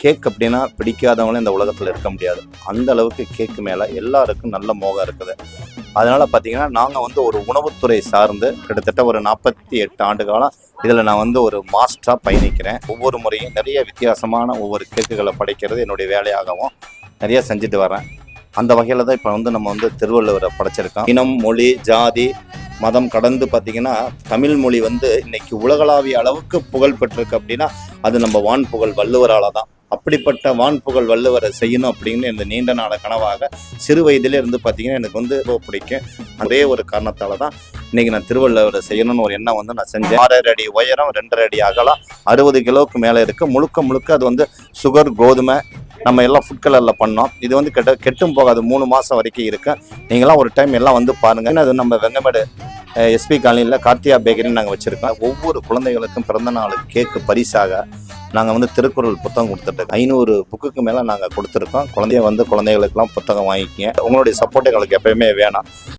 Cake அப்படின்னா பிடிக்காதவங்களும் இந்த உலகத்தில் இருக்க முடியாது. அந்த அளவுக்கு கேக்கு மேலே எல்லாருக்கும் நல்ல மோகம் இருக்குது. அதனால் பார்த்தீங்கன்னா நாங்கள் வந்து ஒரு உணவுத்துறை சார்ந்து கிட்டத்தட்ட ஒரு 48 ஆண்டு காலம் இதில் நான் வந்து ஒரு மாஸ்டராக பயணிக்கிறேன். ஒவ்வொரு முறையும் நிறைய வித்தியாசமான ஒவ்வொரு கேக்குகளை படைக்கிறது என்னுடைய வேலையாகவும் நிறைய செஞ்சுட்டு வரேன். அந்த வகையில் தான் இப்போ வந்து நம்ம வந்து திருவள்ளுவரை படைச்சிருக்கோம். இனம், மொழி, ஜாதி, மதம் கடந்து பார்த்தீங்கன்னா தமிழ் மொழி வந்து இன்னைக்கு உலகளாவிய அளவுக்கு புகழ் பெற்றிருக்கு அப்படின்னா அது நம்ம வான் புகழ் வள்ளுவரால் தான். அப்படிப்பட்ட வான் புகழ் வள்ளுவரை செய்யணும் அப்படின்னு இந்த நீண்ட நாள கனவாக சிறு வயதிலே இருந்து பார்த்தீங்கன்னா எனக்கு வந்து ரொம்ப பிடிக்கும். ஒரே ஒரு காரணத்தால் தான் இன்னைக்கு நான் திருவள்ளுவரை செய்யணும்னு ஒரு எண்ணம் வந்து நான் செஞ்சேன். 6.5 அடி உயரம், 2.5 அடி அகலம், 60 கிலோவுக்கு மேலே இருக்குது. முழுக்க அது வந்து சுகர், கோதுமை நம்ம எல்லாம் ஃபுட் கலரில் பண்ணோம். இது வந்து கெட்டும் போகாது, 3 மாதம் வரைக்கும் இருக்கு. நீங்களாம் ஒரு டைம் எல்லாம் வந்து பாருங்கள். அது நம்ம வெங்கமேடு எஸ்பி காலனியில் கார்த்தியா பேக்கரின்னு நாங்கள் வச்சுருக்கோம். ஒவ்வொரு குழந்தைகளுக்கும் பிறந்த நாள் கேக்கு பரிசாக நாங்கள் வந்து திருக்குறள் புத்தகம் கொடுத்துருக்கோம். 500 புக்குக்கு மேலே நாங்கள் கொடுத்துருக்கோம். குழந்தைகளுக்கெல்லாம் புத்தகம் வாங்கிக்கிங்க. உங்களுடைய சப்போர்ட் எங்களுக்கு எப்பயுமே வேணும்.